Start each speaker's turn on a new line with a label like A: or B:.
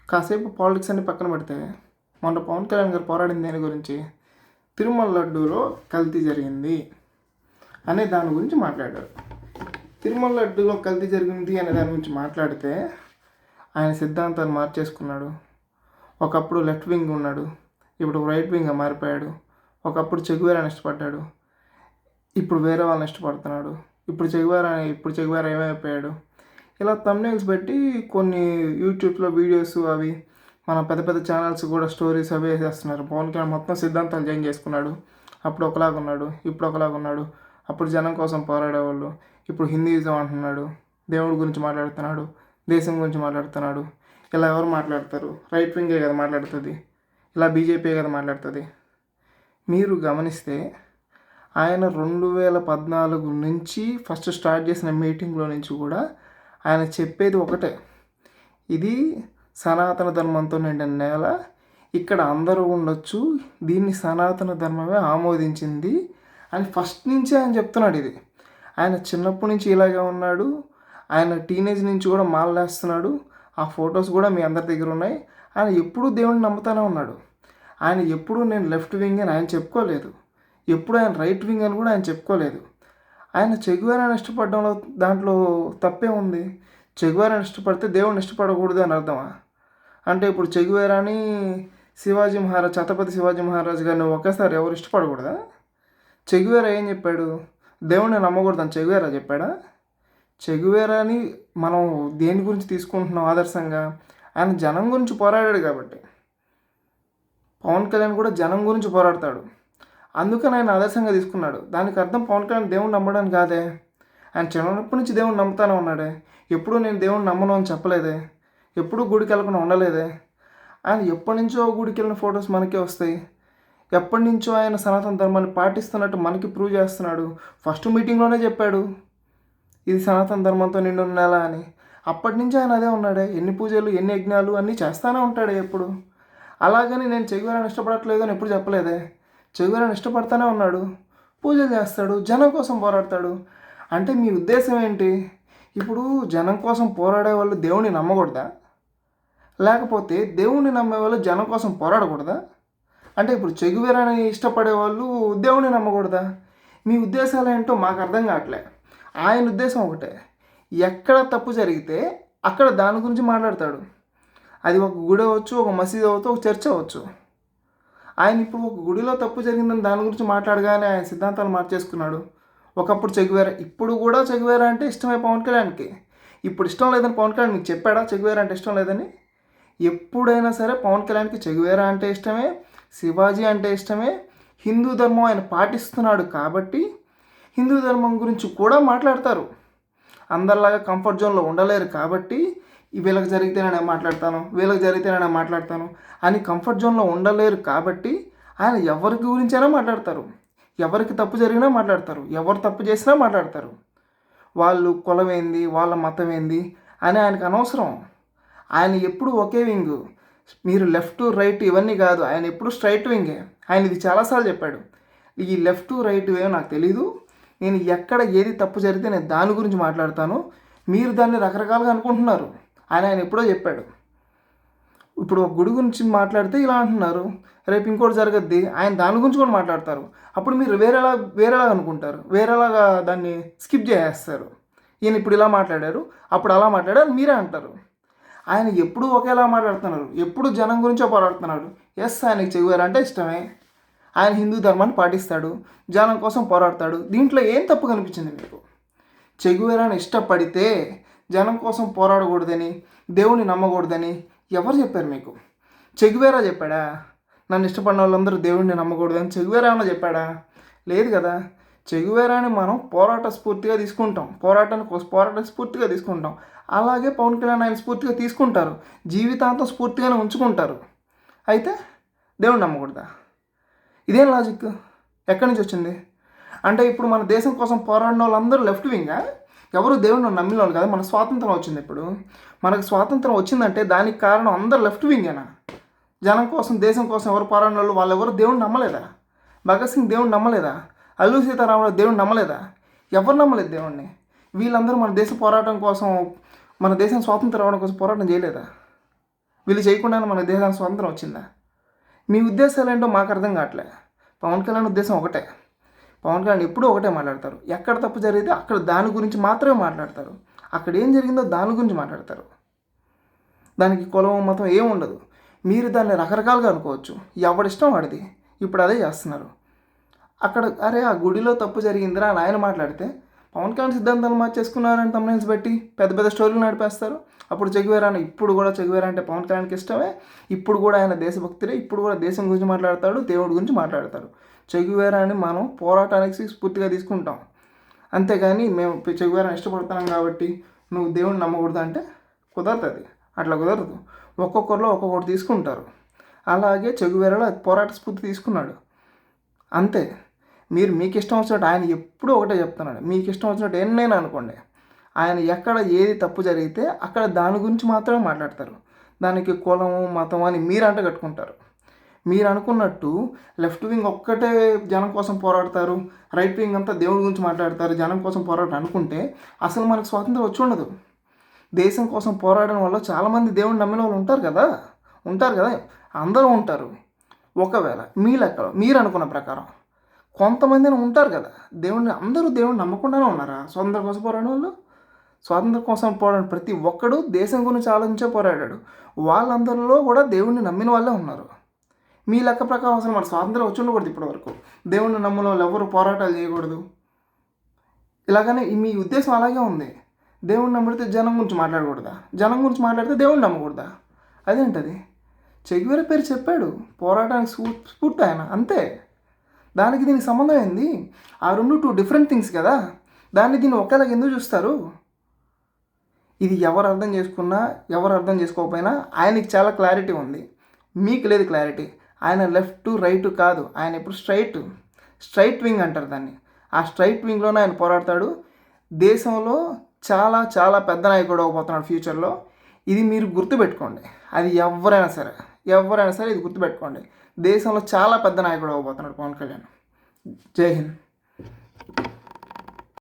A: కాసేపు పాలిటిక్స్ అన్ని పక్కన పెడితే మొన్న పవన్ కళ్యాణ్ గారు పోరాడిన దేని గురించి, తిరుమల లడ్డూలో కల్తీ జరిగింది అనే దాని గురించి మాట్లాడారు. తిరుమల లడ్డూలో కల్తీ జరిగింది అనే దాని గురించి మాట్లాడితే ఆయన సిద్ధాంతాలు మార్చేసుకున్నాడు. ఒకప్పుడు లెఫ్ట్ వింగ్ ఉన్నాడు, ఇప్పుడు రైట్ వింగ్గా మారిపోయాడు. ఒకప్పుడు చెగువేరాని ఇష్టపడ్డాడు, ఇప్పుడు వేరే వాళ్ళని ఇష్టపడుతున్నాడు. ఇప్పుడు చెగువేరా ఏమైపోయాడు. ఇలా థంబ్నెయిల్స్ పెట్టి కొన్ని యూట్యూబ్లో వీడియోస్ అవి మన పెద్ద పెద్ద ఛానల్స్ కూడా స్టోరీస్ అవి వేసేస్తున్నారు. పవన్ కళ్యాణ్ మొత్తం సిద్ధాంతాలు చేంజ్ చేసుకున్నాడు. అప్పుడు ఒకలాగా ఉన్నాడు, ఇప్పుడు ఒకలాగా ఉన్నాడు. అప్పుడు జనం కోసం పోరాడేవాళ్ళు, ఇప్పుడు హిందూయిజం అంటున్నాడు, దేవుడి గురించి మాట్లాడుతున్నాడు, దేశం గురించి మాట్లాడుతున్నాడు. ఇలా ఎవరు మాట్లాడతారు? రైట్ వింగే కదా మాట్లాడుతుంది, ఇలా బీజేపీ కదా మాట్లాడుతుంది. మీరు గమనిస్తే ఆయన 2014 నుంచి ఫస్ట్ స్టార్ట్ చేసిన మీటింగ్లో నుంచి కూడా ఆయన చెప్పేది ఒకటే, ఇది సనాతన ధర్మంతో నిండిన నేల, ఇక్కడ అందరూ ఉండొచ్చు, దీన్ని సనాతన ధర్మమే ఆమోదించింది అని ఫస్ట్ నుంచి ఆయన చెప్తున్నాడు. ఇది ఆయన చిన్నప్పటి నుంచి ఇలాగే ఉన్నాడు. ఆయన టీనేజ్ నుంచి కూడా మాలేస్తున్నాడు. ఆ ఫొటోస్ కూడా మీ అందరి దగ్గర ఉన్నాయి. ఆయన ఎప్పుడూ దేవుడిని నమ్ముతానే ఉన్నాడు. ఆయన ఎప్పుడూ నేను లెఫ్ట్ వింగ్ అని ఆయన చెప్పుకోలేదు, ఎప్పుడు ఆయన రైట్ వింగ్ అని కూడా ఆయన చెప్పుకోలేదు. ఆయన చెగువేరాని ఇష్టపడడంలో దాంట్లో తప్పే ఉంది. చెగువేరాని ఇష్టపడితే దేవుడిని ఇష్టపడకూడదు అని అర్థమా? అంటే ఇప్పుడు చెగువేరాని ఛత్రపతి శివాజీ మహారాజ్ గారిని ఒకేసారి ఎవరు ఇష్టపడకూడదా? చెగువేరా ఏం చెప్పాడు? దేవుడిని నమ్మకూడదని చెగువేరా చెప్పాడా? చెగువేరాని మనం దేని గురించి తీసుకుంటున్నాం ఆదర్శంగా? ఆయన జనం గురించి పోరాడాడు కాబట్టి. పవన్ కళ్యాణ్ కూడా జనం గురించి పోరాడతాడు, అందుకని ఆయన ఆదర్శంగా తీసుకున్నాడు. దానికి అర్థం పవన్ కళ్యాణ్ దేవుణ్ణి నమ్మడానికి కాదే. ఆయన చిన్నప్పటి నుంచి దేవుణ్ణి నమ్ముతానే ఉన్నాడే. ఎప్పుడూ నేను దేవుణ్ణి నమ్మను అని చెప్పలేదే, ఎప్పుడూ గుడికి వెళ్ళకుండా ఉండలేదే. ఆయన ఎప్పటి నుంచో గుడికి వెళ్ళిన ఫొటోస్ మనకే వస్తాయి. ఎప్పటి నుంచో ఆయన సనాతన ధర్మాన్ని పాటిస్తున్నట్టు మనకి ప్రూవ్ చేస్తున్నాడు. ఫస్ట్ మీటింగ్లోనే చెప్పాడు ఇది సనాతన ధర్మంతో నిండి నెల అని. అప్పటి నుంచి ఆయన అదే ఉన్నాడే. ఎన్ని పూజలు ఎన్ని యజ్ఞాలు అన్నీ చేస్తూనే ఉంటాడే ఎప్పుడు. అలాగని నేను చెగువేరాని ఇష్టపడట్లేదు అని ఎప్పుడు చెప్పలేదే. చెగువేరాని ఇష్టపడతానే ఉన్నాడు, పూజలు చేస్తాడు, జనం కోసం పోరాడతాడు. అంటే మీ ఉద్దేశం ఏంటి? ఇప్పుడు జనం కోసం పోరాడే వాళ్ళు దేవుణ్ణి నమ్మకూడదా? లేకపోతే దేవుణ్ణి నమ్మే వాళ్ళు జనం కోసం పోరాడకూడదా? అంటే ఇప్పుడు చెగువేరాని ఇష్టపడే వాళ్ళు దేవుణ్ణి నమ్మకూడదా? మీ ఉద్దేశాలు ఏంటో మాకు అర్థం కావట్లే. ఆయన ఉద్దేశం ఒకటే, ఎక్కడ తప్పు జరిగితే అక్కడ దాని గురించి మాట్లాడతాడు. అది ఒక గుడి అవ్వచ్చు, ఒక మసీదు అవ్వచ్చు, ఒక చర్చ్ అవ్వచ్చు. ఆయన ఇప్పుడు ఒక గుడిలో తప్పు జరిగిందని దాని గురించి మాట్లాడగానే ఆయన సిద్ధాంతాలు మార్చేసుకున్నాడు. ఒకప్పుడు చెగువేరా, ఇప్పుడు కూడా చెగువేరా అంటే ఇష్టమే పవన్ కళ్యాణ్కి. ఇప్పుడు ఇష్టం లేదని పవన్ కళ్యాణ్ మీకు చెప్పాడా చెగువేరా అంటే ఇష్టం లేదని? ఎప్పుడైనా సరే పవన్ కళ్యాణ్కి చెగువేరా అంటే ఇష్టమే, శివాజీ అంటే ఇష్టమే. హిందూ ధర్మం ఆయన పాటిస్తున్నాడు కాబట్టి హిందూ ధర్మం గురించి కూడా మాట్లాడతారు. అందరిలాగా కంఫర్ట్ జోన్లో ఉండలేరు కాబట్టి వీళ్ళకి జరిగితేనే నేను మాట్లాడతాను, వీళ్ళకి జరిగితేనే నేను మాట్లాడతాను అని కంఫర్ట్ జోన్లో ఉండలేరు కాబట్టి ఆయన ఎవరికి గురించైనా మాట్లాడతారు, ఎవరికి తప్పు జరిగినా మాట్లాడతారు, ఎవరు తప్పు చేసినా మాట్లాడతారు. వాళ్ళు కులం ఏంది, వాళ్ళ మతం ఏంది అని ఆయనకు అనవసరం. ఆయన ఎప్పుడు ఒకే వింగు. మీరు లెఫ్ట్ రైట్ ఇవన్నీ కాదు, ఆయన ఎప్పుడు స్ట్రైట్ వింగే. ఆయన ఇది చాలాసార్లు చెప్పాడు, ఈ లెఫ్ట్ రైట్ ఏమో నాకు తెలీదు, నేను ఎక్కడ ఏది తప్పు జరిగితే నేను దాని గురించి మాట్లాడతాను, మీరు దాన్ని రకరకాలుగా అనుకుంటున్నారు ఆయన ఎప్పుడో చెప్పాడు. ఇప్పుడు ఒక గుడి గురించి మాట్లాడితే ఇలా అంటున్నారు, రేపు ఇంకోటి జరగద్ది, ఆయన దాని గురించి కూడా మాట్లాడతారు. అప్పుడు మీరు వేరేలాగా అనుకుంటారు, వేరేలాగా దాన్ని స్కిప్ చేసేస్తారు. ఈయన ఇప్పుడు ఇలా మాట్లాడారు, అప్పుడు అలా మాట్లాడారు మీరే అంటారు. ఆయన ఎప్పుడూ ఒకేలా మాట్లాడుతున్నారు, ఎప్పుడు జనం గురించో పోరాడుతున్నాడు. ఎస్, ఆయనకి చెగువేరా అంటే ఇష్టమే, ఆయన హిందూ ధర్మాన్ని పాటిస్తాడు, జనం కోసం పోరాడతాడు. దీంట్లో ఏం తప్పు కనిపించింది మీకు? చెగువేరాని ఇష్టపడితే జనం కోసం పోరాడకూడదని, దేవుని నమ్మకూడదని ఎవరు చెప్పారు మీకు? చెగువేరా చెప్పాడా? నన్ను ఇష్టపడిన వాళ్ళందరూ దేవుడిని నమ్మకూడదని చెగువేరా ఏమన్నా చెప్పాడా? లేదు కదా. చెగువేరాని మనం పోరాట స్ఫూర్తిగా తీసుకుంటాం, పోరాట స్ఫూర్తిగా తీసుకుంటాం. అలాగే పవన్ కళ్యాణ్ ఆయన స్ఫూర్తిగా తీసుకుంటారు, జీవితాంతం స్ఫూర్తిగానే ఉంచుకుంటారు. అయితే దేవుడిని నమ్మకూడదా? ఇదేం లాజిక్? ఎక్కడి నుంచి వచ్చింది? అంటే ఇప్పుడు మన దేశం కోసం పోరాడిన వాళ్ళందరూ లెఫ్ట్ వింగా? ఎవరు దేవుడిని నమ్మిన వాళ్ళు కదా. మనకు స్వాతంత్రం వచ్చింది. ఇప్పుడు మనకు స్వాతంత్రం వచ్చిందంటే దానికి కారణం అందరు లెఫ్ట్ వింగేనా? జనం కోసం దేశం కోసం ఎవరు పోరాడిన వాళ్ళు వాళ్ళెవరు దేవుడిని నమ్మలేదా? భగత్ సింగ్ దేవుడిని నమ్మలేదా? అల్లూరి సీతారామరాజు దేవుడిని నమ్మలేదా? ఎవరు నమ్మలేదు దేవుడిని? వీళ్ళందరూ మన దేశ పోరాటం కోసం, మన దేశం స్వాతంత్రం రావడం కోసం పోరాటం చేయలేదా? వీళ్ళు చేయకుండానే మన దేశానికి స్వతంత్రం వచ్చిందా? మీ ఉద్దేశాలు ఏంటో మాకు అర్థం కావట్లే. పవన్ కళ్యాణ్ ఉద్దేశం ఒకటే. పవన్ కళ్యాణ్ ఎప్పుడూ ఒకటే మాట్లాడతారు. ఎక్కడ తప్పు జరిగితే అక్కడ దాని గురించి మాత్రమే మాట్లాడతారు. అక్కడ ఏం జరిగిందో దాని గురించి మాట్లాడతారు. దానికి కులం మతం ఏం ఉండదు. మీరు దాన్ని రకరకాలుగా అనుకోవచ్చు. ఎవడిష్టం వాడిది. ఇప్పుడు అదే చేస్తున్నారు. అక్కడ అరే ఆ గుడిలో తప్పు జరిగిందిరా అని ఆయన మాట్లాడితే పవన్ కళ్యాణ్ సిద్ధాంతాలు మార్చేసుకున్నారని తమ్ముల్స్ పెట్టి పెద్ద పెద్ద స్టోరీలు నడిపేస్తారు. అప్పుడు చెగువేరా ఇప్పుడు కూడా చెగువేరా అంటే పవన్ కళ్యాణ్కి ఇష్టమే. ఇప్పుడు కూడా ఆయన దేశభక్తుడే. ఇప్పుడు కూడా దేశం గురించి మాట్లాడతాడు, దేవుడి గురించి మాట్లాడతాడు. చెగువేరా అని మనం పోరాటానికి స్ఫూర్తిగా తీసుకుంటాం. అంతేగాని మేము చెగువేరాని ఇష్టపడుతున్నాం కాబట్టి నువ్వు దేవుడిని నమ్మకూడదు అంటే కుదరదు. అట్లా కుదరదు. ఒక్కొక్కరిలో ఒక్కొక్కటి తీసుకుంటారు. అలాగే చెగువేరాలో పోరాట స్ఫూర్తి తీసుకున్నాడు. అంతే. మీకు ఇష్టం వచ్చినట్టు ఆయన ఎప్పుడూ ఒకటే చెప్తున్నాడు. మీకు ఇష్టం వచ్చినట్టు ఎన్నైనా అనుకోండి. ఆయన ఎక్కడ ఏది తప్పు జరిగితే అక్కడ దాని గురించి మాత్రమే మాట్లాడతారు. దానికి కులం మతం అని మీరు అంట కట్టుకుంటారు. మీరు అనుకున్నట్టు లెఫ్ట్ వింగ్ ఒక్కటే జనం కోసం పోరాడతారు, రైట్ వింగ్ అంతా దేవుడి గురించి మాట్లాడతారు, జనం కోసం పోరాడతారు అనుకుంటే అసలు మనకు స్వాతంత్రం వచ్చి ఉండదు. దేశం కోసం పోరాడడం వల్ల చాలామంది దేవుడిని నమ్మిన వాళ్ళు ఉంటారు కదా. అందరూ ఉంటారు. ఒకవేళ మీ లెక్కలో మీరు అనుకున్న ప్రకారం కొంతమందిని ఉంటారు కదా అందరూ దేవుడిని నమ్మకుండానే ఉన్నారా? స్వాతంత్రం కోసం పోరాడిన వాళ్ళు. స్వాతంత్రం కోసం పోరాడిన ప్రతి ఒక్కడు దేశం గురించి ఆలోచించే పోరాడాడు. వాళ్ళందరిలో కూడా దేవుడిని నమ్మిన వాళ్ళే ఉన్నారు. మీ లెక్క ప్రకారం అసలు మన స్వాతంత్రం వచ్చి ఉండకూడదు. ఇప్పటివరకు దేవుడిని నమ్మిన వాళ్ళు ఎవరు పోరాటాలు చేయకూడదు. ఇలాగనే మీ ఉద్దేశం అలాగే ఉంది. దేవుడిని నమ్మితే జనం గురించి మాట్లాడకూడదా? జనం గురించి మాట్లాడితే దేవుడిని నమ్మకూడదా? అదేంటది? చెగువేరా పేరు చెప్పాడు, పోరాటానికి స్ఫూర్తి ఆయన, అంతే. దానికి దీనికి సంబంధం ఏంది? ఆ రెండు 2 డిఫరెంట్ థింగ్స్ కదా. దీన్ని ఒకేలాగా ఎందుకు చూస్తారు? ఇది ఎవరు అర్థం చేసుకున్నా ఎవరు అర్థం చేసుకోకపోయినా ఆయనకి చాలా క్లారిటీ ఉంది. మీకు లేదు క్లారిటీ. ఆయన లెఫ్ట్ రైట్ కాదు, ఆయన ఇప్పుడు స్ట్రైట్ వింగ్ అంటారు దాన్ని. ఆ స్ట్రైట్ వింగ్లోనే ఆయన పోరాడతాడు. దేశంలో చాలా చాలా పెద్ద నాయకుడు అవ్వబోతున్నాడు ఫ్యూచర్లో. ఇది మీరు గుర్తుపెట్టుకోండి. అది ఎవరైనా సరే ఇది గుర్తుపెట్టుకోండి. దేశంలో చాలా పెద్ద నాయకుడు అవ్వబోతున్నాడు పవన్ కళ్యాణ్. జై హింద్.